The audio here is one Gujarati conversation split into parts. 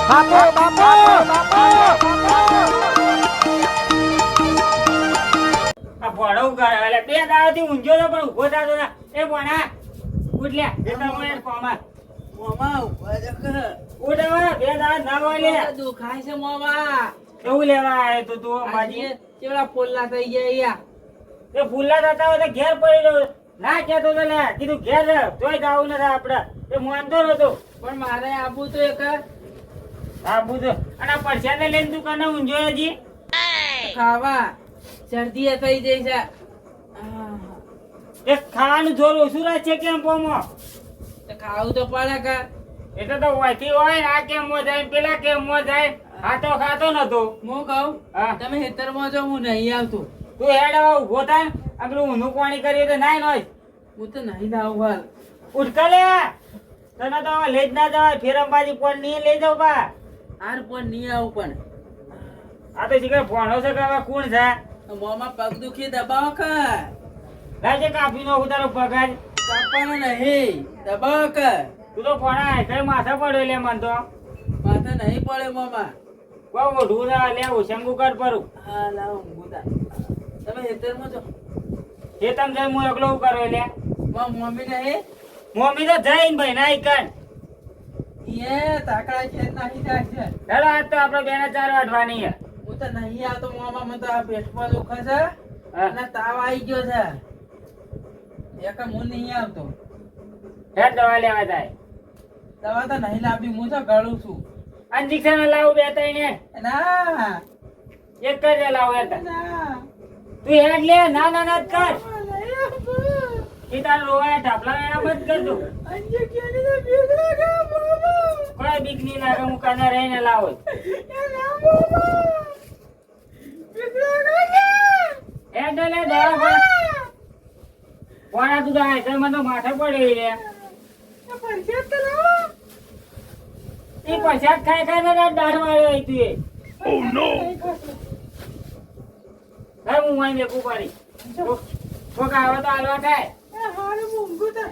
બાપુ બાપુ આ ભોળો ઉગાડે એટલે બે દાડાથી ઊંઝો તો પણ ઊભો થતો ના એ ભોણા ઉઠ લે જતા મોય કોમા મોમા ઉભા જ કર ઉઠ હવે બે દાડા ના હોય લે દુખાય છે મોમા કેવું લેવા આયો તો તું અંબાજી કેવડા પોલ્લા થઈ ગયા યા એ ભૂલા થતા હોય તો ઘેર પડી રહ્યો ના કહેતો તો લે કીધું ઘેર જોઈ જાવું નથી આપડે એ માનતો નતો પણ મારે આબુ તો એક હા બુધો અને પરસાદ લઈને દુકાને ઊંઝો હજી ખાવા શરદી થઈ જઈ છે એ ખાવાનું જોર ઓછું રહે છે કેમ પોમો તો ખાવું તો પડે કે એટલે તો વાયથી હોય ને આ કેમ મો જાય પેલા કેમ મો જાય ખાતો ખાતો નતો હું કહું હા. તમે ખેતરમાં જો હું નહીં આવતો તું હેડ હવે ઉભો થાય આ પેલું ઊંધું પાણી કરીએ તો નાય નોય હું તો નહીં આવું હાલ ઉઠકા લે તને તો હવે લઈ જ ના જવાય ફેરમબાજી પણ નહીં લઈ જાવ બા હાર પણ નહીં આવું પણ આ તો શીખર ભણો છે કે હવે કોણ છે મોમાં પગ દુખી દબાવો કે રાજે કાપી નો ઉતારો પગાર કાપવાનો નહીં દબાવો કે તું તો ભણાય કઈ માથા પડ્યો લે મન તો માથે નહીં પડે મોમાં બહુ મોઢું ના લે શંકુ કર પરું હા લાવો ઊંઘું તમે ખેતરમાં જો એ તમ જઈ હું એકલો કરો લે મમ્મી નહીં મમ્મી તો જઈને ભાઈ નાઈ કન એ તાકડા ખેત નાખી જાય છે હેલો આજ તો આપણે બેને ચાર વાટવાની છે હું તો નહીં આવતો મોમાં મને તો આ પેટમાં દુખે છે હા. અને તાવ આવી ગયો છે એક હું નહીં આવતો હેડ દવા લેવા જાય દવા તો નહીં લાવી હું તો ગળું છું ઇન્જેક્શન લાવું બે ત્રણ ના એક જ લાવું હેડ ના તું હેડ લે ના ના ના જ કર નહીં આવતો. એ તાર રોવાય ઢાપલા એના બંધ કર દઉં અંજક્યાની તો બીક લાગે મોમાં. કોઈ બીક નહીં લાગે હું કાને રહીને લાવો એ ના મોમાં. બીક લાગે છે. હેડ લે દવા પણ કોના તું જાય તો મને તો માથે પડે રે આ પરસેત તો લાવો. એ પછાત ખાઈ ખાઈને દાઢ માર્યો હોય તું એ નહીં ખાતો. હવે હું અહીં મેકું પડી કોક આવે તો હાલવા થાય એ હારું ઊંઘું તો.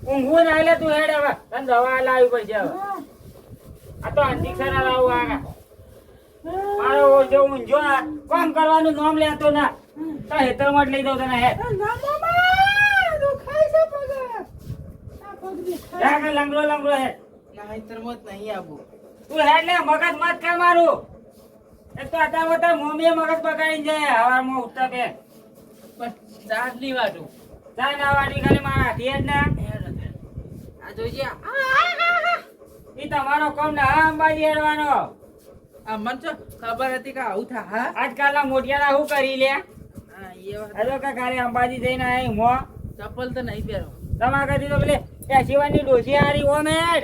ઊંઘવું ના લે તું હેડ હવે તને દવા લાવવી પડશે હવે હા. આ તો ઇન્જેક્શન લાવું આગા મારો જો ઊંઝો ના કામ કરવાનું નામ લેતો ના તો હેતરમાં જ લઈ દઉં તને હેડ ના મામા દુખાય છે પગ. આ પગ દુખાય. જા કે લંગડો લંગડો હેડ ના હિતરમાં જ નહીં આવું. તું હેડ લે મગજ મત કર મારું એક તો અત્યારે તાર મમ્મીએ મગજ બગાડીને જાય હવારમાં ઉઠતા બે બસ દાંત નહીં વાટું. જાય ના વાટી ખાલી મારા હાથી જ ના આ જોઈજે. એ તમારો કોમ ના હા અંબાજી હેડવાનો આ મન તો ખબર હતી કે આવું થા હા. આજકાલના મોટિયાના શું કરી લે હા એ વાત. હજો કે ખાલી અંબાજી જઈને આય મો ચપ્પલ તો નહીં પહેરો. તમારા કદી તો પેલે એ શિવાની ડોસી હારી ઓમ હેડ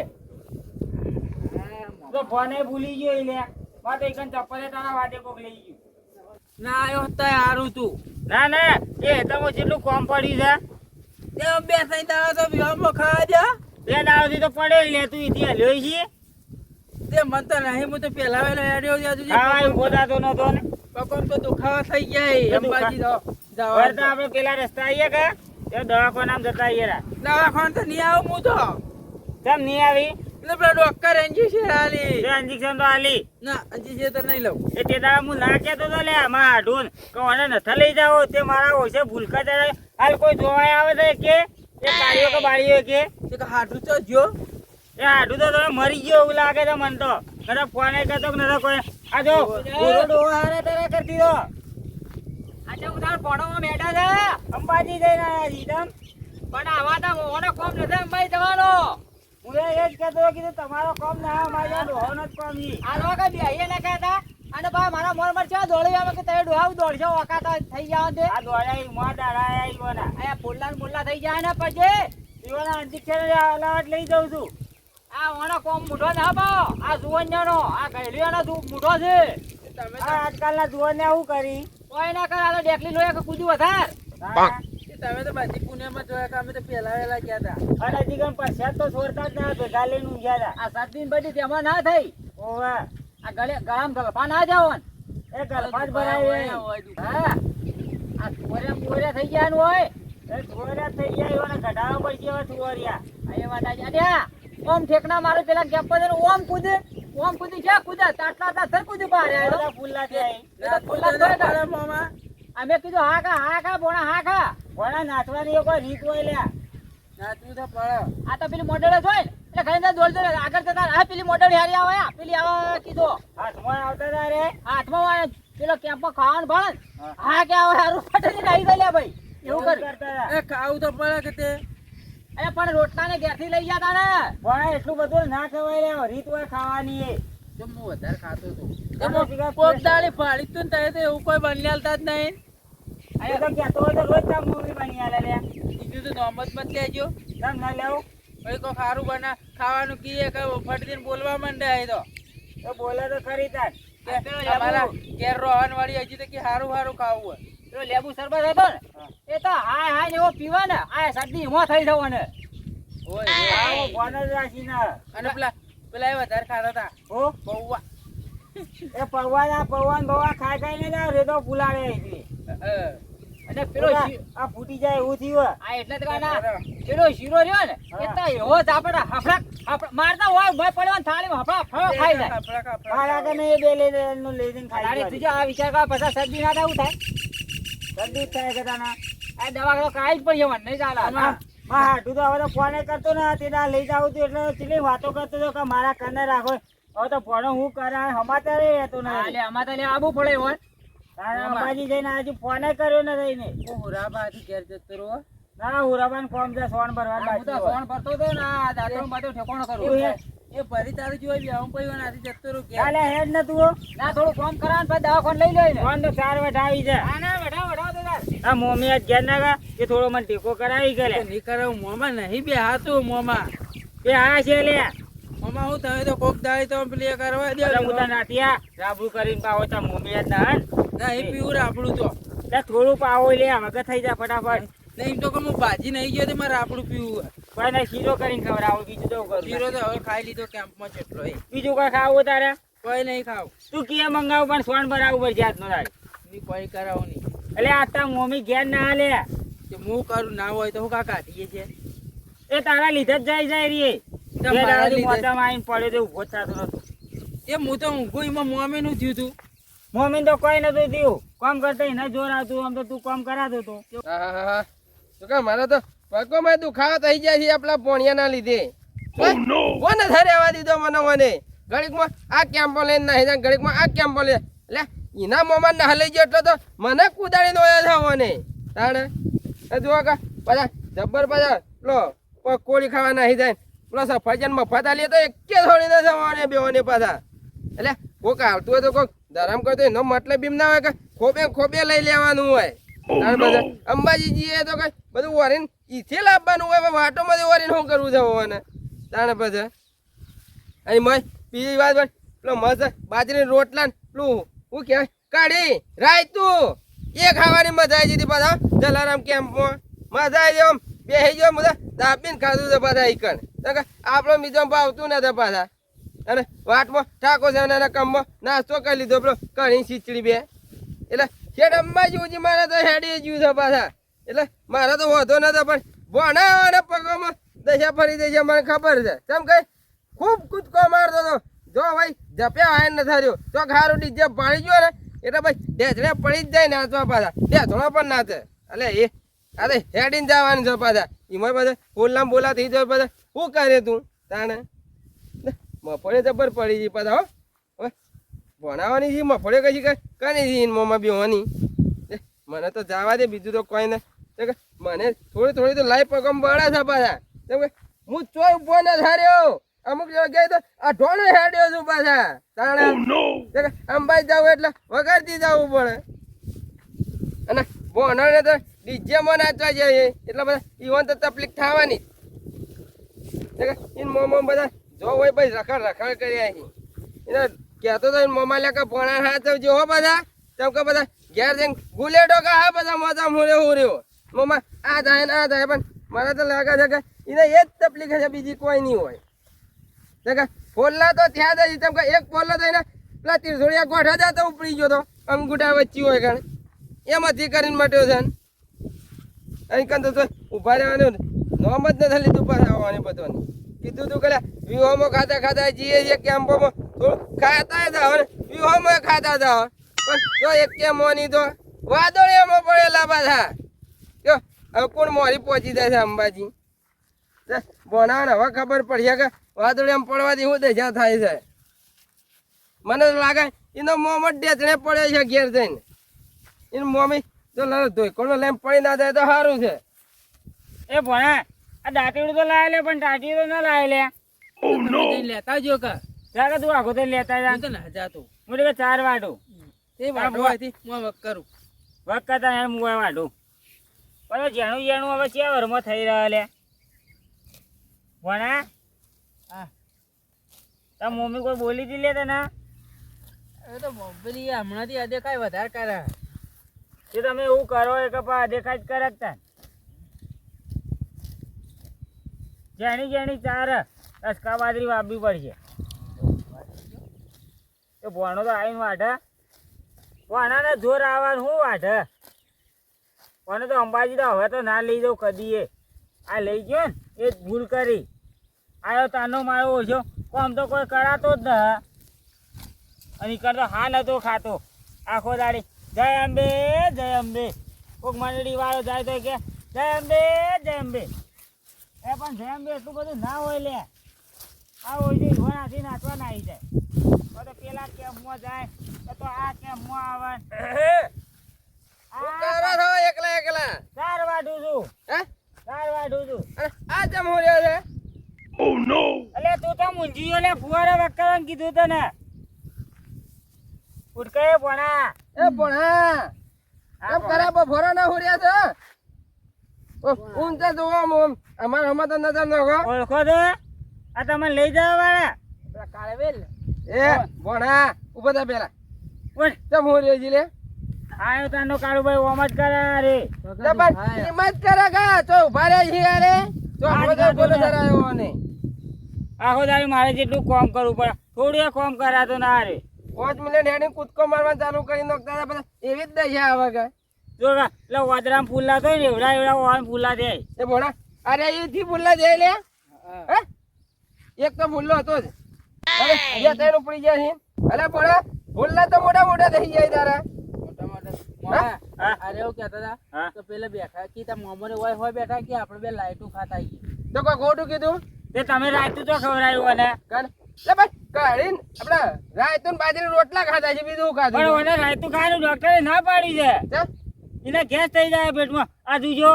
હા, તો ફોને ભૂલી ગયો ઈ લે વાત એકન ચપ્પલે તારા વાટે કોક લઈ ગયું ના આયો હતા હારું તું. ના ના એ તમે જેટલું કોમ પડ્યું છે તે બે થઈ દાડા તો વિવાહમાં ખાવા દે. બે દાડાથી તો પડે લે તું ઈથી હલ્યો છી તે મન તો નહીં હું તો પહેલા વેલો હેડ્યો છે. હા ઉભો થતો નતો ને પગમ તો દુખાવા થઈ ગયા અંબાજી જવા. વળતા આપણે પેલા રસ્તા આવીએ કે એ દવાખાનામાં જતા આવીએ રા દવાખાને તો નહીં આવું હું તો. કેમ નહીં આવી એટલે પેલા ડોક્ટર ઇન્જેક્શન આલી. એ ઇન્જેક્શન તો આલી ના ઇન્જેક્શન તો નહીં લઉં. એ તે દાડા હું ના કહેતો તો લે આમાં હાડું કે મને નથા લઈ જાઓ તે મારા ઓછે ભૂલકા ચડાય હાલ કોઈ જોવાય આવે છે કે એ કાળીઓ કે બાળીઓ કે તે કે હાથું તો જો. એ હાડું તો તમે મરી ગયો એવું લાગે છે મને તો નતો ફોન કરતો કે નતો કોઈ આ જો પૂરો ડોહો હારે તારે કરતી દો આજે હું તાર ભણવામાં બેઠા છે અંબાજી જઈને આયા છી તમ પણ આવા તો મોહનો કોમ નથી અંબાજી જવાનો હું એ જ કહેતો હતો કીધું તમારો કોમ ના અમારા ડોહોનો જ કોમ ઈ આ લોકો બેહીએ ના કહેતા અને બા મારા મોર પર છે દોડી આવે કે તમે ડોહાવ દોડશો ઓકાતા થઈ જાવ તે આ દોડાઈ મોં દાડાયા ઈવોના આયા ફૂલલા મુલ્લા થઈ જાય ને પછી ઈવોના ઇન્જેક્શન અલાવટ લઈ જાઉં છું આ ઓનો કોમ મૂઢો ના પાઓ આ જુવન્યાનો આ ગઈડીઓનો મૂઢો છે તમે આ આજકાલના જુવાનને આવું કરી કોઈ ના કરે આ તો ડેકલી લોહી કે કૂદ્યું વધાર તમે તો બધી પુણ્યમાં જોયા કે અમે તો પહેલા વેલા ગયા હતા. અને હજી કમ પરસાદ તો છોડતા જ ના ભેગા લઈને ઊંઘ્યા હતા આ સતદીન બધી તેમાં ના થઈ ઓવે આ ગળામ ગળપા ના જાવ એ ગલફા જ ભરાય હા આ મોરે થઈ ગયા હોય એ છોડ્યા થઈ ગયા એવાને ઘટાડો પડશે હવે છુવરિયા આ એ વાત આજે અડ્યા ઓમ ઠેકણા મારે પેલા કેપ પર ઓમ કૂદે ઓમ કૂદી છે કૂદા તાટલા તાર કૂદી બહાર આવ્યો બધા ફૂલ્લા ત્યાં એ તો ફૂલા તો કરે મામા અમે કીધું હા ખા બોણા હા ખા ભણા નાચવાની કોઈ રીત હોય લ્યા. નાચવું તો પડે. આ તો પેલી મોડેલ જ હોય ને એટલે ઘણી દોડ દોડ આગળ જતા આ પેલી મોડેલ હારી આવે આ પેલી આવે કીધું હાથમાં આવતા હતા રે. હાથમાં વાળે પેલો કેમ્પમાં ખાવાનું ભાળ હા કે આવે હારું ફાટે નાઈ દે લે ભાઈ એવું કર કરતા હતા. એ ખાવું તો પડે કે તે અરે પણ રોટલા ને ઘેરથી લઈ જતા ને ભણા એટલું બધું ના ખવાય લ્યા. રીત હોય ખાવાની એ. તો હું વધારે ખાતો હતો. તમે શીખા કોક દાડી ફાડી તું ને તારે તો એવું કોઈ બની હાલતા જ નહીં. અરે તો કહેતો હોય તો રોજ તાર મમ્મી બની આલે લ્યા. બીજું તો નોમ જ મત લેજો. તમ ના લેવું ભાઈ કોઈ ખારું બના ખાવાનું કીએ કે ફટદીને બોલવા માંડે આ તો તો બોલે તો ખરી તાર. કે અમારા ઘેર રોહન વાળી હજી તો કે હારું હારું ખાવું હોય. પેલો લેબુ શરબત હતો ને એ તો હાય હાય ને એવો પીવા ને આ શરદી એમાં થઈ જવાને ઓય આવો ફોન જ રાખીને. અને પેલા એ વધારે ખાતા હતા હો બહુવા. એ પૌવાના પૌવાન બવા ખાઈ ને જાવ રે તો ફૂલાડે અહીંથી. અને પેલો આ ફૂટી જાય એવું થયું. આ એટલે જ કાના પેલો શીરો રહ્યો ને એ તો એવો જ આપણે હફડા મારતા હોય ભય પડવાનું થાળીમાં હફડા ખાઈ જાય મારા કે નહીં બે લઈને લઈને ખાઈ તારે જાય. તુજે આ વિચાર કર પછી શરદી ના થાય થાય જલ્દી જ થાય કે તાના. આ દવા તો કાંઈ જ પણ જવાનું નહીં ચાલે હા હાટું તો હવે તો ફોન કરતો ને તેના લઈ જાવ તું એટલે ચીલી વાતો કરતો હતો કે મારા કને રાખો. હવે તો ફોન હું કરે હમાતા રે તો ને એટલે આમાં તો આવવું પડે હોય તારા અંબાજી જઈને હજી ફોન કર્યો ને રહીને. હું હુરાબાથી ઘેર જતો રહો. ના હુરાબાન કોમ છે સોન ભરવા હું તો ફોન ભરતો હતો ને આ દાદરો બધું ઠેકોણો કરું એ ભરી તારું જોઈ બી હું કોઈ નાથી જતો રહું ઘેર. ચાલે હેડ ને તું ના થોડું કામ કરાવ પછી દવાખાને લઈ લે ને ફોન તો ચાર વટાવી છે. હા ના વઢાવ તો તાર આ મોમી આજ ઘેર ના ગયા કે થોડો મને ટેકો કરાવી કરે. નહીં કરે હું મોમાં નહીં બે હાથું મોમાં એ આ છે લે મોમાં હું તમે તો કોક દાડી તો પેલી કરવા દે બધા મુદ્દા નાતિયા રાબુ કરીને પાવો તો મોમી આજ ના નહીં પીવું આપણું તો થોડું પાવો લે વગર થઈ જાય ફટાફટ. નહીં તો કે હું ભાજી નહીં ગયો તો મારે આપણું પીવું. કોઈ ને શીરો કરીને ખવડાવો બીજું તો કરું. શીરો તો હવે ખાઈ લીધો કેમ્પમાં જેટલો એ બીજું કોઈ ખાવું તારે કોઈ નહીં ખાવ તું કે મંગાવું પણ સોન ભરાવું પડશે આજનો તારે. ની કોઈ કરાવો નહીં એટલે આ તાર મોમી ઘેર ના હાલે કે હું કરું ના હોય તો હું કા કાઢીએ છે એ તારા લીધે જ જાય રે. મારા લીધે. મોટામાં આવીને પડ્યો તો ઉભો જ થતો નતો. એ હું તો ઊંઘું એમાં મોમી નું થયું તું. મોમી તો કોઈ નતું થયું. કામ કરતા એને જોર આવતું આમ તો તું કામ કરાતો હતો. તો કે મારે તો પગમાં દુખાવો થઈ જાય છે આપણા પોણિયાના લીધે. કોને રહેવા દીધો મને ઘડીકમાં આ કેમ્પો લઈને નાહી જાય ઘડીકમાં આ કેમ્પો લે એટલે એના મોમાં ના લઈ ગયો એટલે તો મને કુદાડીને ઓયા છે મને તાણે જો કા પાછા જબ્બર પાછા લો કોળી ખાવા નાહી જાય પેલો સફરજન મફત આલીએ તો એકે થોડી ના જવાને બેઓને પાછા એટલે કોક આવતું હોય તો કોક ધરમ કરતો એનો મતલબ એમ ના હોય કે ખોબે લઈ લેવાનું હોય. અંબાજીજી એ તો કઈ બધું વરીને ઈથી લાવવાનું હોય વાટો માંથી વરીને શું કરવું છે હોવાને તાણે પછી અને મય બીજી વાત પેલો મસ્ત બાજરી રોટલા ને પેલું શું કહેવાય કાઢી રાયતું એ ખાવાની મજા આવી જતી પાછા જલારામ કેમ્પમાં મજા આવી જાય બેસી ગયો બધા દાબીને ખાધું છે પાછા ઈકણ આપણો બીજો ભાવતું નથી પાછા અને વાટમાં ઠાકો છે અને કમમાં નાસ્તો કરી લીધો પેલો કઢી ખીચડી બે એટલે શેઠ અંબાજી ઉજી મારે તો હેડી જ્યું છે પાછા એટલે મારે તો વધો નતો પણ ભણાવવાના પગોમાં દશા ફરી દઈ છે મને ખબર છે કેમ કે ખૂબ કૂદકો મારતો હતો જો ભાઈ જપ્યા આયન ન થયો તો ખારું ડીજે પાણી ગયો ને એટલે ભાઈ ઢેચડે પડી જ જાય નાચવા પાછા ઢેચડો પણ નાચે એટલે એ અરે હેડીને જવાનું છે પાછા એમાં બધા બોલલા બોલા થઈ જાય પાછા શું કરે તું તાણે મફળે જબર પડી ગઈ પાછા હો ભણાવવાની છે મફળે કશી કઈ છે મોમાં બેવાની મને તો જવા દે બીજું તો કોઈ નહીં મને થોડી થોડી તો લાઈ પગમ બળે છે પાછા કેમ કે હું ચોય ઉભો ન થાર્યો અમુક જગ્યાએ તો આ ઢોળે હેડ્યો છું પાછા તાણે અંબાઈ જાવ એટલે વગાડતી જવું પડે અને ભણાને તો ડીજેમાં નાચવા જઈએ એટલે બધા ઈવન તો તકલીફ થવાની મોમાં બધા જો હોય ભાઈ રખડ કર્યા છે એને કહેતો તો મોમા લે કે ભણા હાથ જો હો બધા તેમ કે બધા ઘેર જઈને ગુલેડો કે હા બધા મજા મૂળે હું રહ્યો મોમાં આ થાય ને આ થાય પણ મને તો લાગે છે કે એને એ જ તકલીફ છે બીજી કોઈ નહીં હોય કે ફોલ્લા તો થયા જ તેમ કે એક ફોલ્લો તો એને પેલા તીરસોડિયા ગોઠા જતો ઉપડી ગયો તો અંગૂઠા વચ્ચી હોય કારણ એમાંથી કરીને મટ્યો છે અહીં કંઈ તો ઊભા રહેવાનું નોમ જ નથી લીધું પાછા આવવાની બધાની કીધું તું કે વિહોમાં ખાતા જઈએ છીએ કેમ્પોમાં થોડું ખાતા હતા હવે પીવામાં ખાતા હતા પણ જો એક કે મોની તો વાદળિયામાં પડેલા પાછા જો હવે કોણ મોરી પહોંચી જાય છે અંબાજી ભણાને હવે ખબર પડી કે વાદળિયામાં પડવાથી શું દશા થાય છે મને તો લાગે એનો મોમ જ ડેચણે પડે છે ઘેર જઈને એનું મોમી જો ધોઈકોનો લઈને પડી ના જાય તો સારું છે. એ ભણા આ દાંતીડું તો લાવે લે પણ દાંતી તો ના લાવે લે. લેતા જો કા જા તું આખો તો લેતા જા. હું તો ના જાતો હું તો 4 વાટું તે વાડવાથી હું વક કરું વક કરતા યાર હું વાટું પણ જેણું જેણું હવે ક્યાં વરમાં થઈ રહ્યા લે ભણા. હા તાર મમ્મી કોઈ બોલી હતી લે તને એ તો મોબાઈલ હમણાંથી આજે કાંઈ વધારે કરે કે તમે એવું કરો એ કપા દેખાય જ કરે તા જેણી જેણી 4 રસકા બાજરી વાપવી પડશે. એ ભણો તો આવીને વાઢે ભણાને જોર આવવાનું શું વાઢે પણ તો અંબાજી તો હવે તો ના લઈ જાઉં કદીએ. આ લઈ ગયો ને એ જ ભૂલ કરી આવ્યો તાનો મારો ઓછો કોમ તો કોઈ કરાતો જ ન અને કરતો હાલ હતો ખાતો આખો દાડી જય અંબે જય અંબે. કોક મંડળી વાળો જાય તો કે જય અંબે જય અંબે. એ પણ જય અંબે એટલું બધું ના હોય લે. આ હોય છે ઘોડાથી નાચવા ના આવી જાય તો પેલા કેમ્પમાં જાય તો આ કેમ્પમાં આવે. શું કરો છો એકલા એકલા? 4 વાઢું છું હે 4 વાઢું છું. અને આ જમ હો રહ્યો છે અલે તું તો મુંજીયો લે ફુવારે વક્કરન કીધું તને ઉડકે ભણા. એ ભણા એમ ખરાબ ભરો ના હો રહ્યા છે ઊંચા જોવા મોમ અમાર હમા તો નજર નાખો. ઓળખો તો આ તમે લઈ જવા વાળા કાળે વેલ એ ભણા ઉભા થા પેલા ઉઠ. જમ હો રહ્યો જી લે આયો તાનો કાળુભાઈ ઓમ જ કરે રે. દબન હિંમત કરે કા તો ઉભા રહ્યા છીએ અરે તો આપણે બોલો ધરાયો ને આખો દાડી મારે જેટલું કામ કરવું પડે થોડું કામ કરાતો ના રે. 5 મિનિટ હેડી કૂદકો મારવા ચાલુ કરી નાખતા હતા બધા એવી જ દશા આવે કે જો એટલે વાદરામ ફૂલા થાય ને એવડા એવડા ઓન ફૂલા થાય. એ ભણા અરે અહીંથી ભૂલા જાય લે હે એક તો ભૂલો હતો જ અરે અહીંયા તૈન ઉપડી જાય છે. અરે ભણા ભૂલા તો મોટા મોટા થઈ જાય તારા મોટા મોટા હા? અરે એવું કહેતા હા? હતા તો પેલા બેઠા કે તા મોમરે હોય બેઠા કે આપણે બે લાઈટો ખાતા આવીએ તો કોઈ ખોટું કીધું તે તમે રાતું તો ખવડાયું અને કર લે ભાઈ કાઢીને આપડા રાયતું બાજરી રોટલા ખાધા છે બીજું પણ ખાધું મને રાતું ખાવાનું ડોક્ટરે ના પાડી છે. છે એને ગેસ થઈ જાય પેટમાં. આ જોજો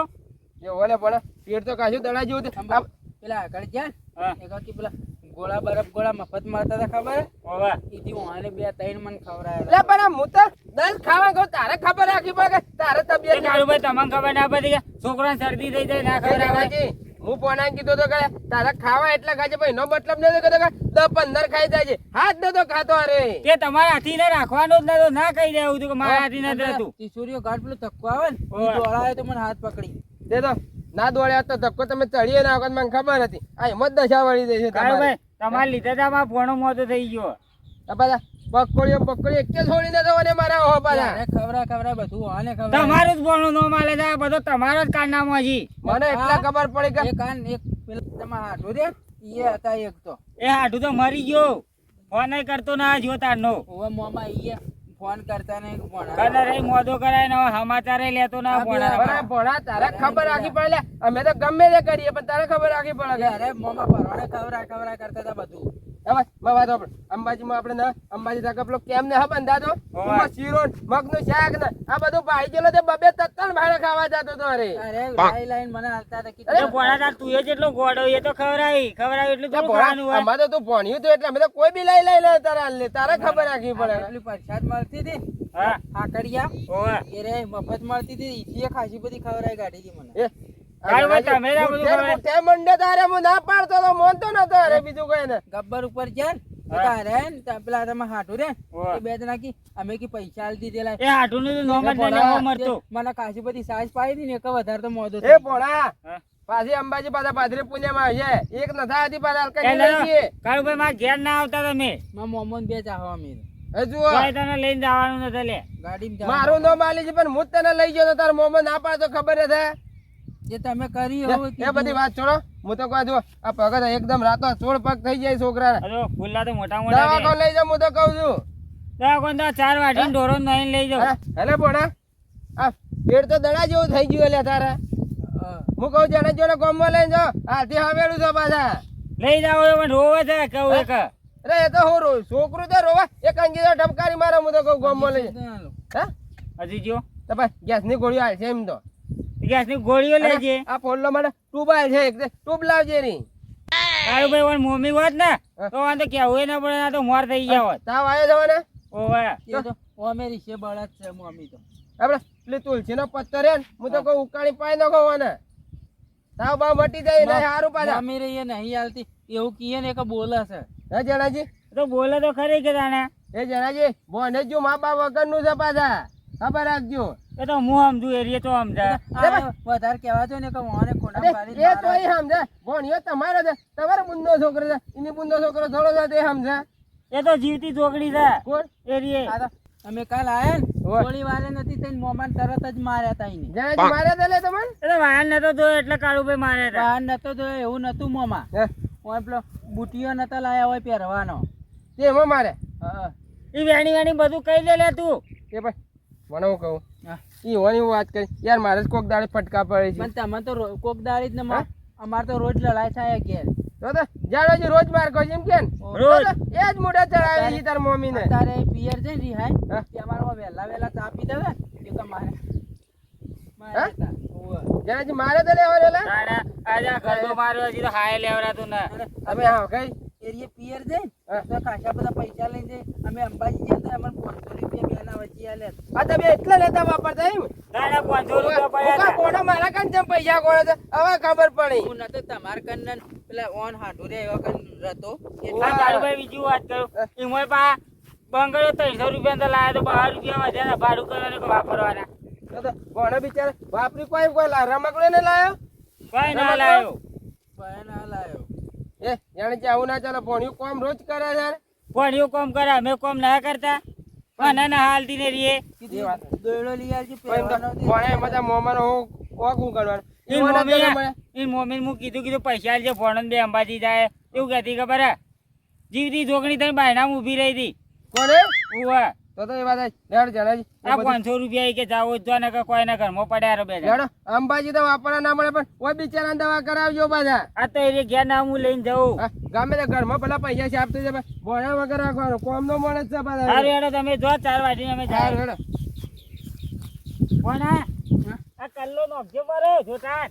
એ ઓલે પણ પેટ તો કાશું દડા જેવું હતું. પેલા આગળ ગયા હા. એક કે પેલા ગોળા બરફ ગોળા મફત મારતા હતા ખબર ઓવા ઈથી વાને 2-3 મન ખવરાયેલા લે પણ હું તો 10 ખાવા કહું તારે ખબર રાખી પડે કે તારે એ તબિયત કાળુભાઈ તમને ખબર ના પડી કે છોકરાને શરદી થઈ જાય ના ખબર આવે. હાજી, હું પોના કીધું તો કે તારે ખાવા એટલા ખાજે ભાઈ નો મતલબ નથી કહેતો કે 10-15 ખાઈ જાય છે હાથ નતો ખાતો અરે તે તમારા હાથી ને રાખવાનું જ નતું ના કહી દેવું હતું કે મારા હાથી નથી રહેતું. તીસુરીઓ ઘાટ પેલું ધક્કો આવે ને ઓવે. ઈ દોડાવે તો મને હાથ પકડી તે તો ના દોડ્યા તો ધક્કો તમે ચડીએ ના વખત મને ખબર હતી આ હિંમત દશા વળી દે છે કાળુભાઈ તમારા લીધે જ આમાં ભોણો મોટો થઈ ગયો. પાછા પકોડીઓ એક જ છોડી દેતો અને મારા હો પાછા અરે ખવરા બધું આને ખવરા તમારું જ ભોણું નો માલે છે આ બધો તમારો જ કારનામો છે. મને એટલા ખબર પડી કે એક આન એક પેલા તમારા હાથો રે ઈ હતા એક તો એ હાડું તો મરી ગયો ફોન કરતો ના જો તારનો ઓવે મોમાં ઈ ફોન કરતા ને કને રહી મોદો કરાય ને હવે સમાચારે લેતો ના ભોણા. ભણા ભણા તારે ખબર રાખી પડે લે. અમે તો ગમે તે કરીએ પણ તારે ખબર રાખી પડે કે અરે મોમાં પરવાણે ખવરા કરતા હતા બધું હવે માં વાત આપણે અંબાજીમાં આપણે ને અંબાજી તક પેલો કેમ ને હા બંધાતો એમાં શીરો મગનું શાક ને આ બધું પાઈ ગયેલો તે બબે તત્તણ ભાડે ખાવા જતો તો અરે અરે લાઈન મને હાલતા હતા એ ભોણા તાર તું એ જેટલો ગોડો એ તો ખવરાય એટલું થોડું ખાવાનું હોય. અમારે તો તું ભણ્યું તો એટલે અમે તો કોઈ બી લઈ લે તારા લે તારે ખબર રાખવી પડે એટલી પ્રસાદ મળતી હતી હા આકડિયા ઓવે. એ રે મફત મળતી હતી ઈથી ખાસી બધી ખવરાઈ કાઢી હતી મને એ કાળુભાઈ તમે ના બધું ખવડાય. તે મંડે તારે હું ના પાડતો તો મોનતો નતો અરે બીજું કઈ ને ગબ્બર ઉપર જાય ને તારે ને પેલા તમે હાટું રે ઓવે. એ બે જણા કી અમે કી પૈસા આલી દીધેલા એ હાડું નું નોમ જ નહીં મરતું. મને ખાસી બધી સાજ પાડી હતી ને એક વધારે તો મોદો એ ભણા હા. પાછી અંબાજી પાછા પાદરી પુણ્યમાં આવશે એક નથા હતી પાછા એ અલકા લો, જઈએ કાળુભાઈ મારા ઘેર ના આવતા તમે માં મોમન બે ચાહવા અમે હજુ તોય તને લઈને જવાનું નથી લે. ગાડીમાં મારું નામ આલી છે પણ હું જ તને લઈ ગયો તો તાર મોમાં ના પાડે તો ખબર છે જે તમે કરી હવે એ બધી વાત છોડો. હું તો કહું છું આ પગ તો એકદમ રાતો 16 પગ થઈ જાય છોકરા. અરે ખુલ્લા તો મોટા મોટા છે. દવાખાને લઈ જાઉં હું તો કહું છું. દવાખાને તો 4 વાટીને ઢોરો નહીં લઈ જાઓ. હેલે ભોણા આ પેટ તો દડા જેવું થઈ ગયું લે તારે. હું કહું જણે જોને ગામમાં લઈને જાઓ. હાથી હવેલું છે પાછા. લઈ જાઓ એ પણ રોવે છે કહું એક. અરે એ તો હું છોકરું તો રોવા એક અંગી તો ઠપકારી મારે હું તો કહું ગામમાં લઈ હા હજી જો તો ભાઈ ગેસની ગોળીઓ આવે છે એમ તો. ગેસની ગોળીઓ લેજે. આ ફોનલો માટે ટ્યુબ આવે છે એક ટ્યુબ લાવજે રી. તારું ભાઈ ઓન મમ્મી હોત ને તો વાંધો કેવું ના પડે ના તો મોર થઈ ગયા હોત. તાવ આવ્યો જવાને ઓવે એ તો ઓમેરી છે બળદ છે મમ્મી તો આપણે પેલી તુલસીનો પત્તો રે ને હું તો કહું ઉકાળી પાઈ નાખો મને. તાવ બાવ મટી જાય ને સારું પાછા. મમ્મી રે એ નહીં હાલતી એવું કીએ ને કે બોલે છે હે જણાજી તો બોલે તો ખરી કે તાણે. એ જણાજી બોને જો મા બાપ વગરનું છે પાછા ખબર રાખજો. એ તો હું સમજુ એરિયા તો સમજા. આ વધારે કહેવા જો ને કે મોને કોના અરે, પાડી એ તો એ સમજે ભણ્યો તમારો છે તમારો બુંદો છોકરો છે એની બુંદો છોકરો થોડો છે તે સમજે એ તો જીવતી ચોકડી છે કોણ એરિયે. આ તો અમે કાલ આયા ને ઓય. થોડી વારે નથી થઈને મોમાન તરત જ માર્યા તા ઈને જણાજી મારે તો લે તમને એ તો વાહન નતો જોયો એટલે કાળુભાઈ મારે હતા. બહાર નતો તો એવું નતું મોમાં હે ઓય પેલો બુટીઓ નતા લાયા હોય પહેરવાનો તે એમાં મારે હા ઈ વેણી વેણી બધું કહી દે લે તું. એ ભાઈ મને હું કહું હા. ઈ હોની વાત કરી યાર મારે જ કોક દાડે ફટકા પડે છે પણ તમે તો કોક દાડી જ ને અમાર તો રોજ લડાઈ થાય ઘેર તો જાણોજી રોજ માર કહો એમ કે રોજ. એ જ મોઢા ચડાવે છે તાર મમ્મી ને તારે પિયર છે ને રિહાઈ હા. તે અમારમાં વહેલા વહેલા ચા પી દેવે એ તો મારે હા? તા. ઓવે. જાણોજી મારે તો લેવા લે તાડા આજે આ ગરબો માર્યો હજી તો હાય લેવડાતું ને. અમે હા કઈ એરિયે પિયર છે હા. તો ખાસા બધા પૈસા લઈને જઈએ. અમે અંબાજી ગયા હતા અમને 500 રૂપિયા બેના વચ્ચે આલે આ તમે એટલા લેતા વાપરતા એમ તાડા 500 રૂપિયા પડ્યા હતા. કોનો મારા કાન જેમ પૈસા કોણે છે હવે ખબર પડી હું નતો તમાર કન પેલા ઓન હાટુ રે એવા કન રતો હા, કાળુભાઈ બીજી વાત કરું એમાં પા બંગલો 300 રૂપિયા તો લાયા તો 12 રૂપિયા વધ્યા ભાડું કરવાનું કે વાપરવાના. તો કોણે બિચારા વાપરી કોઈ રમકડો ને લાયો કઈ ના લાયો. બહેન લાયો એ જાણે કે આવું ના ચાલે ભણ્યું કામ રોજ કરે છે ભણ્યું કોમ કરે અમે કોમ ના કરતા. અને ના હાલતી ને રીએ. એ વાત દોયડો લઈ આવજે પણ પહેરવાનો તો ભણે બધા મોમાનો હું કોક કરવાનું ઈ મમ્મી હું કીધું પૈસા આલજે ભણન બે અંબાજી જાય એવું કહેતી ખબર હે જીવતી છોકરી થઈને બાયણામાં ઊભી રહી હતી. કોને ઉવા તો એ વાત લેડ જણાજી આ 500 રૂપિયા ઈ કે જાવો જ જો ને કે કોઈના ઘરમાં પડ્યા રહો બે જણા. લેડો અંબાજી તો વાપરવા ના મળે પણ ઓય બિચારા દવા કરાવજો પાછા આ તો એ ઘેર ના હું લઈને જાઉં. હા, ગમે તે ઘરમાં પેલા પૈસા છે આપતો છે ભણ્યા વગર રાખવાનું કોમ નો મળે જ છે પાછા સારું હેડો તમે જો 4 વાટીને અમે સારું, જાય. હેડો. ભણા આ કલ્લો નોખજો બરો જોતા.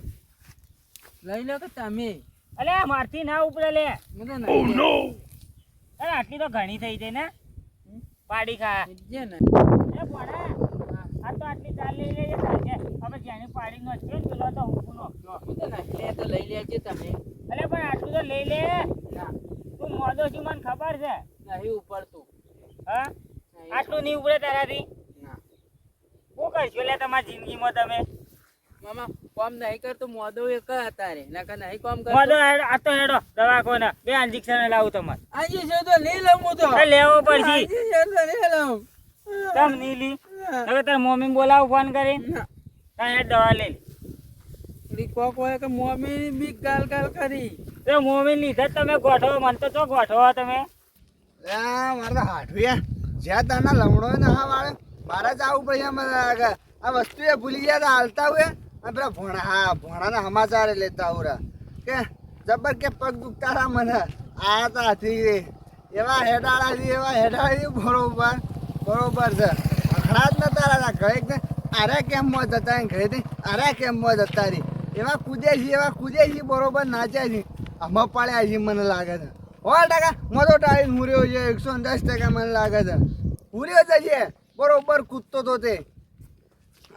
લઈ લો કે તમે અલે આ મારથી ના ઉપડે લે. મને નહીં અરે આટલી તો ઘણી થઈ જાય ને પાડી ખા. જે ને એ ભણા આ તો આટલી ચાલ લઈ લેજે સાંજે. હવે જેની પાડી નો છે ને પેલો તો હું નોખજો. હું તો નહીં લે તો લઈ લેજે તમે અલે પણ આટલું તો લઈ લે. ના તું મોદો છું મને ખબર છે. નહીં ઉપડતું હા નહીં આટલું નહીં ઉપડે તારાથી. ના શું કરશો લે તમારી જિંદગીમાં તમે. મામા કોમ નહીં કરતો મોદો એક તારે નકર નહીં કોમ મોદો કરતો આ તો હેડો દવાખાને બે ઇન્જેક્શન લાવું તમારે. આજે છે તો લઈ લઉં હું તો એ લેવો પડશે. આજે છે તો લઈ લઉં તમ નીલી હવે તાર મમ્મી બોલાવું ફોન કરી ના તારે દવા લઈ લે. થોડી કોક હોય કે મમ્મી બી ગાલ ગાલ કરી તો મમ્મી લીધા જ તમે ગોઠવો મને તો ચો ગોઠવો તમે. મારે તો હાઠવ્યા જ્યાં તારના લમડો ને હા વાળે મારે જ આવું પડે મને લાગે આ વસ્તુ એ ભૂલી ગયા તા હાલતા હોય અને પેલા ભોણાના સમાચાર લેતા આવરા કે જબર કે પગ દુખતા હતા મને આ તો હાથી એવા હેડાળાથી બરોબર છે અખડા જ નતા રહ્યા ઘરે ને આરે કેમ્પમાં જતા ઘરેથી આરે કેમ્પમાં જતા રહી એવા કૂદે છે બરોબર નાચ્યા છે આમાં પાડ્યા છે મને લાગે છે 100% મજો ટાળી હુર્યો છે 110% મને લાગે છે હુર્યો છે બરોબર કૂદતો તો તે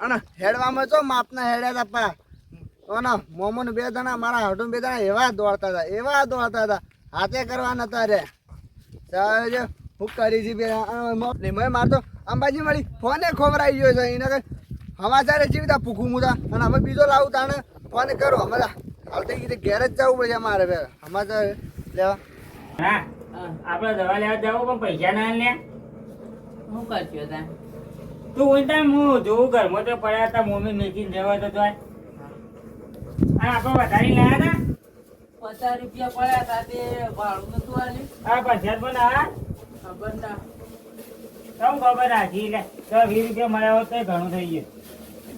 અને હેડવામાં તો માપના હેડ્યા હતા પા મોમોને 2 જણા મારા હાડું 2 જણા એવા દોડતા હતા હાથે કરવા નતા રે ચાલ હું કરી છે મેં મારતો અંબાજી મળી ફોને ખોવરાઈ ગયો છે એને કઈ સમાચાર જીવતા પૂખું મુદા અને અમે બીજો લાવું તાણે ફોન કરો અમે હાલતી કીધે ઘેર જ જવું પડશે મારે સમાચાર લેવા હા આપણે દવા લેવા જાવ પણ પૈસા ના લે. શું કરશો તા તું ઉલટા હું જોઉં ઘરમાં તો પડ્યા હતા મમ્મી મેકીને જવા તો જાય. આ આપણે વધારી લાયા હતા 50 રૂપિયા પડ્યા સાથે ભાડું નતું આલ્યું. આ 50 પણ આ ખબર ના. કેમ ખબર રાખી લે 20 રૂપિયા મળ્યા હોત તો ઘણું થઈ ગયું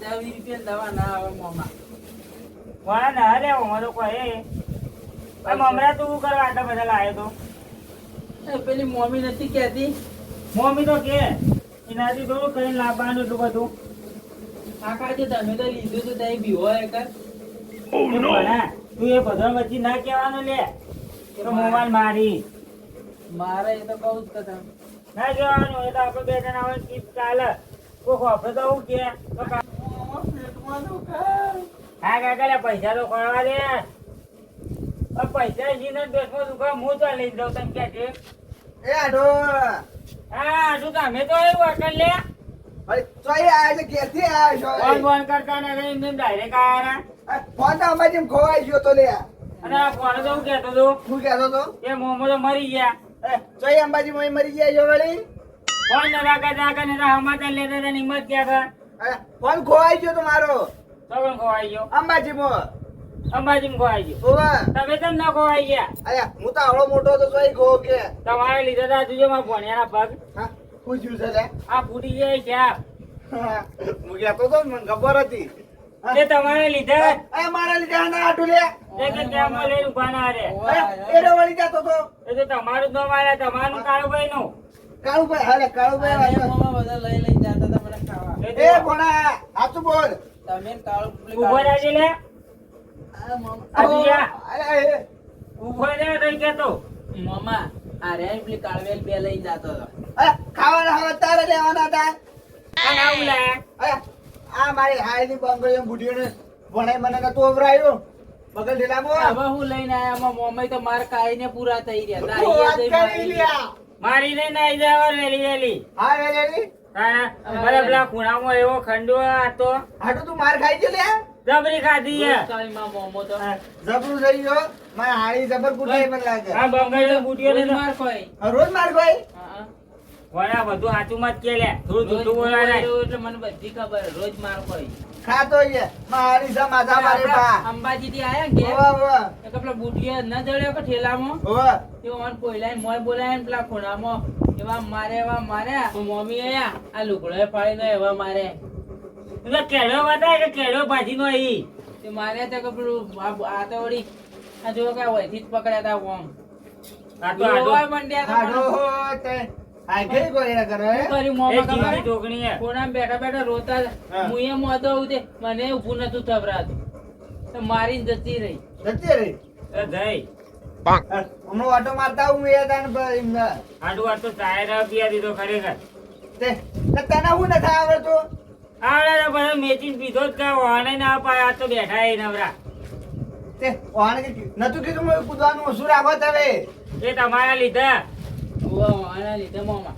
20 રૂપિયા દવા ના આવે મોમાં. વાળા ના લે અમારો કોઈ મમરા તું કરવા આટલા બધા લાવ્યો તો એ પેલી મમ્મી નથી કહેતી મમ્મી તો કે એનાથી થોડું કઈ લાવવાનું એટલું બધું કાકા જો તમે તો લીધું તો તઈ બીવો એ કર. ભણા, તું એ બધા વચ્ચે ના કહેવાનું લે તો મોબાઈલ મારી મારે એ તો કહું જ કે તમે ના કહેવાનું એ તો આપણે બે જણા આવે કીપ ચાલે કોક આપણે તો હું કે તો હા કાકા લે પૈસા તો કરવા દે પૈસા જીને બેસમાં દુકાન હું તો લઈ જાઉં તમે ક્યાં છે એ આડો હા શું તમે તો એવું અકલ લે અરે ચોઈ આયા છે ક્યાંથી આયા છો ફોન ફોન કરતા ને એમ ડાયરેક્ટ આયા ફોન તો અમારી જેમ ખોવાઈ ગયો તો લે અને આ ફોન તો હું કહેતો હતો શું કહેતો તો એ મોમો તો મરી ગયા ચોઈ અંબાજી માં મરી ગયા છો વળી ફોન નરા કરતા ને સમાચાર લેતા હતા હિંમત ક્યાં હતા ફોન ખોવાઈ ગયો તો મારો તો પણ ખોવાઈ ગયો અંબાજી માં અંબાજી ખોવાઈ ગયો ઓવા તમે કેમ ના ખોવાઈ ગયા અરે હું તો આવડો મોટો તો ચોઈ ગયો કે તમારે લીધા હતા જોજો મારા ભણ્યાના પગ હા પૂછ્યું છે લે આ ફૂટી જાય ક્યાં હું કહેતો તો મને ખબર હતી તે તમારે લીધા અરે મારા લીધે આના આટું લે તે કે ત્યાં લઈને ઉભા ના રે એ વળી જતો તો એ તો તમારું જ ન મારે તમારું કાળુભાઈ નું કાળુભાઈ હાલે કાળુભાઈ તમે મોમાં બધા લઈ લઈ જતા હતા મને ખાવા. એ ભણા હાચું બોલ તમે કાળું ઉભો રહેજે લે આ મોમાં આજીયા અરે એ ઉભો રહે તઈ કેતો મોમાં આ રે પેલી કાળવેલ બે લઈ જતો હતો. ખાવાના હવે તારે લેવાના હતા આ ના ઉલાય અરે આ મારી હાયની બંગડીઓ બુઢીઓને ભણે મને તો તોવરાયો બગલ ઢેલામાં હવે હું લઈને આયા આમાં મોમાં તો માર કાઈને પૂરા થઈ રહ્યા હતા. વાત અહીંયા જઈ કરી મારી લ્યા મારી ને નાઈ જાવ વેલી વેલી હા વેલેલી હા ભલે પેલા ખૂણામાં એવો ખંડો હતો હાટુ તું માર ખાઈ ગયો લે જબરી ખાધી હે કાળીમાં મોમો તો જબરું થઈ ગયો મારા હાડી જબર કુટાઈ મને લાગે આ બંગાળી બુટીઓ રોજ ને માર કોઈ. રોજ માર કોઈ હા, વણા બધું સાચું મત કે લે થોડું રોજ જૂઠું બોલાય બોલાય એટલે મને બધી ખબર રોજ માર કોઈ. ખાતો છે મારી સમાજા મારે બા અંબાજી થી આયા કે ઓવા ઓવા એક પેલા બુટિયા ન જડ્યો કે ઠેલામાં ઓવા તે ઓન પોઈલાય મોય બોલાય ને પેલા ખૂણામાં એવા માર્યા તો મમ્મી આયા આ લુગડો ફાડીને એવા મારે એટલે કેળો બતાય કે કેળો ભાજી નો ઈ તે માર્યા તો કે પેલું આ તો વળી આ જો કે વહીથી જ પકડ્યા તા ઓમ આ તો આડો રોવા મંડ્યા તા હાડો તે આ ગઈ કોઈ કરે શું કર્યું એ મોમાં જીવની ખબર ટોકણી હે ખૂણામાં બેઠા બેઠા રોતા હા. મુએ મોતો આવું તે મને ઊભું નતું થભરાતું તો મારીને જતી રહી. જતી રહી એ જઈ હમણાં ઓટો મારતા હું એ તાન એમને આડું આ તો ટાયર પીયા દીધો ખરેખર તે તને હું નથી આવડતું આવડે તો બધા મેચીને પીધો જ કા વાણે ના પાય આ તો બેઠા એ નવરા તે વાણ કે નતું કીધું મેં કૂદવાનું ઓછું રાખો તમે એ તમારા લીધા ઓવા આના લીધે મોમાં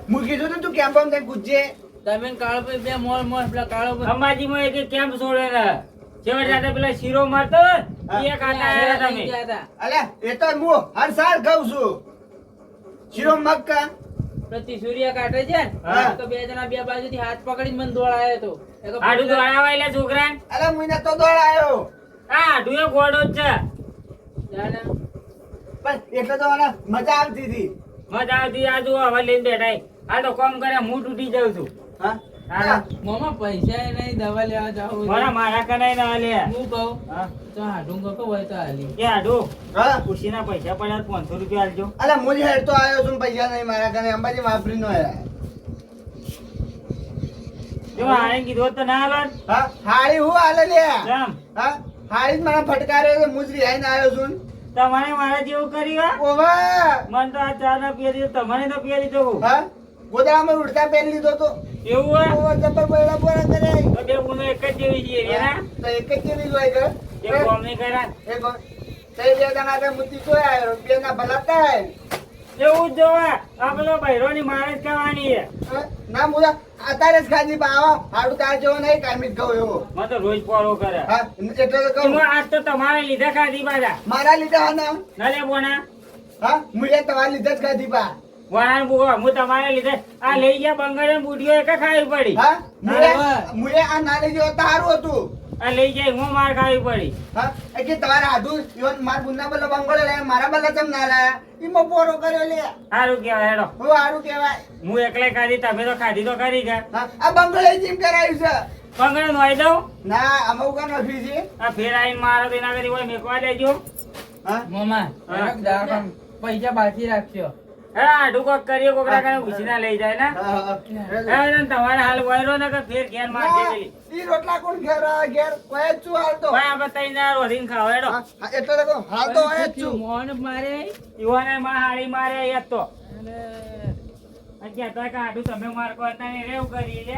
હું કીધું તું કેમ બમ તે કૂદજે તમે ને કાળો બે મોર મોર પેલા કાળો અંબાજીમાં એક કેમ્પ છોડે ને છેવટે જાતે પેલા શીરો મારતો એ ખાતા આયા તમે ગયા હતા. અલે એ તો હું હર સાલ ખાઉં છું શીરો મક્કા પ્રતિ સૂર્ય કાઢે છે ને હા. તો બે જણા બે બાજુથી હાથ પકડીને મને દોડાયો તો આડું દોડાવા એટલે છોકરા અલે મુઈને તો દોડાયો હા આડું એ ગોડો જ છે પણ એટલે તો મને મજા આવતી હતી મજા આવતી આ જુઓ હવે લઈને બેઠા આ તો કોમ કરે હું તૂટી જાઉં છું હા હા. મોમાં પૈસા એ નહીં દવા લેવા જાવ મારા કનાઈ ના લે હું કહું હા તો હાડું કહો હોય તો હાલી એ આડું હા ખુશીના પૈસા પડ્યા 500 રૂપિયા આલજો અલે મુજ હેડ તો આવ્યો છું પૈસા નહીં મારા કને અંબાજી વાપરી નો યાર જો આને કીધું હોત તો ના હાલો હા હાડી હું હાલે લે જામ હા હાડી જ મને ફટકાર્યો તો મુજ રિહાઈને આવ્યો છું તમારે મારા જેવું કર્યું ઓવા મન તો આ ચા ના પીએ દીધો તમારે તો પીએ દીધો હા ગોદામાં ઉડતા પહેરી લીધો તો એવું હોય ઓવા જબર બૈડા બોરા કરે તો બે ગુનો એક જ જેવી છે એના તો એક જ જેવી જોઈ ગયો એક કોમ નહીં કર્યા એક તે બે જણા તે મુતી જોઈ આવ્યો બે ના ભલા થાય એવું જ જોવા આ પેલો બૈરોની મારે જ કરવાની છે ના મુદા અત્યારે જ ખાધી પાવા હાડું તાર જેવો નહીં કાયમી જ કહું એવો મને તો રોજ પોરો કરે હા એટલે તો કહું એમાં આજ તો તમારે લીધા ખાધી પાછા મારા લીધે હા ના ના લે બોના હા મુએ તમારા લીધે જ ખાધી પા વાળા બુગો હું તમારે લીધે આ લઈ ગયા બંગાળી બુઢીઓ એક ખાવી પડી હા હા. મુએ આ ના લઈ ગયો તારું હતું આ લઈ જાય હું માર ખાવી પડી હા એટલે તમારે આધું ઈવન માર બુંદા બલ્લો બંગોળે લે મારા બલ્લા ચમ ના લાયા ઈમો પોરો કર્યો લે સારું કહેવાય હેડો હું હારું કહેવાય હું એકલે ખાધી તમે તો ખાધી તો કરી ગયા હા આ બંગોળે જીમ કરાયું છે બંગડો નોઈ દઉં ના અમુક કામ નથી છે આ ફેર આવીને મારો તો એના કરી હોય મેકવા દેજો હા મામા હા. પૈસા બાકી રાખજો હા આડું કોક કરીએ કોક રાખે ઉછીના લઈ જાય ને હા હવે તમારે હાલ વયરો ને કે ફેર ઘેર માર દેલી ઈ રોટલા કોણ ઘેર ઘેર કોઈ જ છું હાલ તો ભાઈ આપણે તઈ ના રોધીને ખાવ હેડો હા, હા, એટલે તો કહું, હાલ તો હોય જ છું મોહન મારે યુવાને માં હાડી મારે એક તો અત્યારે તો કાઢું તમે માર કરતા ને રેવું કરી લે